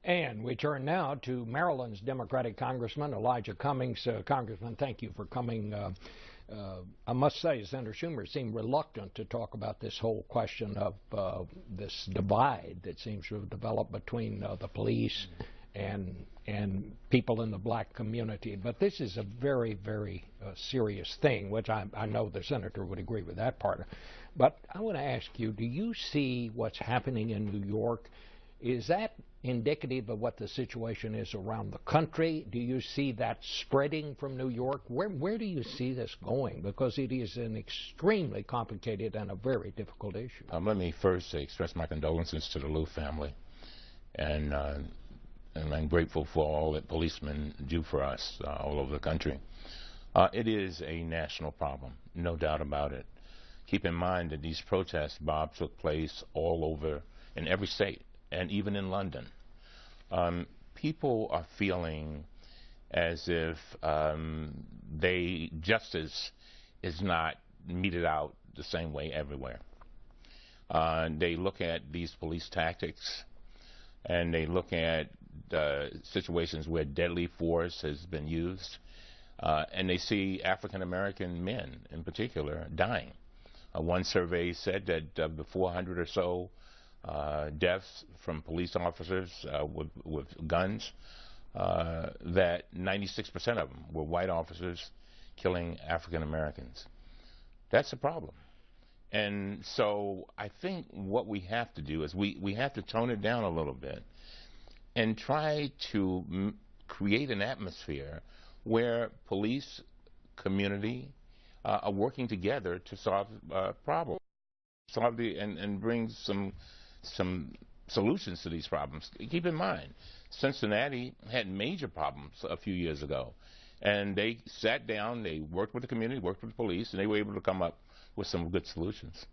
And we turn now to Maryland's Democratic Congressman Elijah Cummings. Congressman, thank you for coming. I must say, Senator Schumer seemed reluctant to talk about this whole question of this divide that seems to have developed between the police and people in the black community. But this is a very, very serious thing, which I know the senator would agree with that part. But I want to ask you, do you see what's happening in New York? Is that indicative of what the situation is around the country? Do you see that spreading from New York? Where do you see this going? Because it is an extremely complicated and a very difficult issue. Let me first express my condolences to the Liu family, and I'm grateful for all that policemen do for us all over the country. It is a national problem, no doubt about it. Keep in mind that these protests, Bob, took place all over in every state, and even in London. People are feeling as if justice is not meted out the same way everywhere. They look at these police tactics, and they look at situations where deadly force has been used, and they see African American men in particular dying. One survey said that the 400 or so deaths from police officers with guns, that 96% of them were white officers killing African Americans. That's a problem. And so I think what we have to do is we have to tone it down a little bit and try to create an atmosphere where police, community are working together to solve problems, and bring some solutions to these problems. Keep in mind, Cincinnati had major problems a few years ago, and they sat down, they worked with the community, worked with the police, and they were able to come up with some good solutions.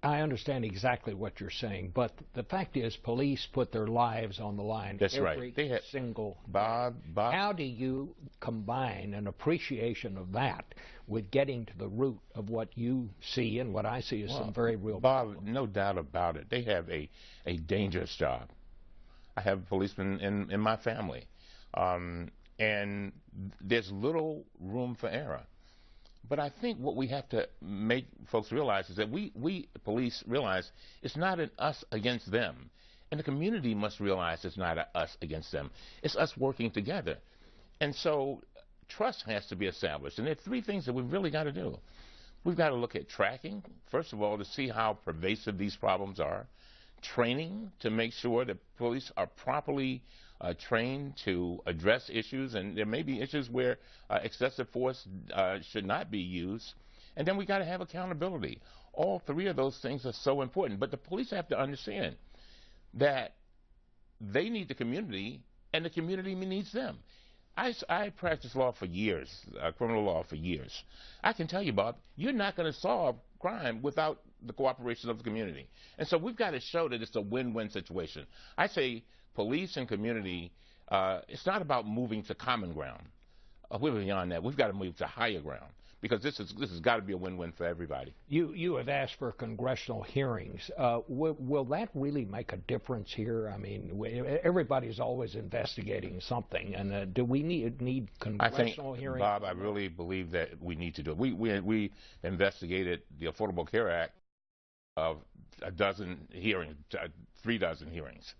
I understand exactly what you're saying, but the fact is police put their lives on the line. That's every right. single Bob. How do you combine an appreciation of that with getting to the root of what you see and what I see as some very real Bob, problems? no doubt about it. They have a dangerous job. I have policemen in my family, and there's little room for error. But I think what we have to make folks realize is that we police realize it's not an us against them. And the community must realize it's not a us against them. It's us working together. And so trust has to be established. And there are three things that we've really got to do. We've got to look at tracking, first of all, to see how pervasive these problems are. Training to make sure that police are properly trained to address issues, and there may be issues where excessive force should not be used. And then we got to have accountability. All three of those things are so important. But the police have to understand that they need the community, and the community needs them. I practiced law for years, criminal law for years. I can tell you, Bob, you're not going to solve crime without the cooperation of the community. And so we've got to show that it's a win-win situation. I say police and community, it's not about moving to common ground. We're beyond that. We've got to move to higher ground, because this has got to be a win-win for everybody. You have asked for congressional hearings. Will that really make a difference here? I mean, everybody's always investigating something, and do we need congressional hearings? Bob, I really believe that we need to do it. We investigated the Affordable Care Act of 12 hearings, 3 dozen hearings.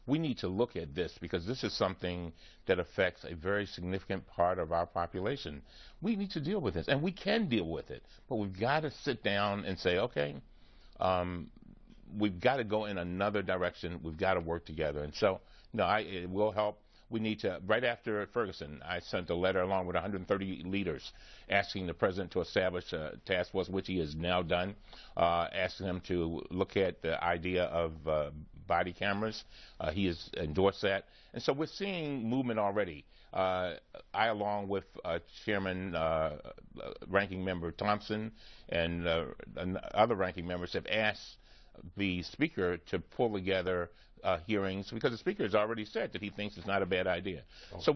We need to look at this, because this is something that affects a very significant part of our population. We need to deal with this, and we can deal with it, but we've got to sit down and say, okay, we've got to go in another direction. We've got to work together. And so, no, it will help. We need to, right after Ferguson, I sent a letter along with 130 leaders asking the president to establish a task force, which he has now done, asking him to look at the idea of body cameras. He has endorsed that. And so we're seeing movement already. I, along with Chairman Ranking Member Thompson and other ranking members, have asked the Speaker to pull together hearings, because the Speaker has already said that he thinks it's not a bad idea. So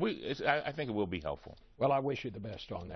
I think it will be helpful. Well, I wish you the best on that.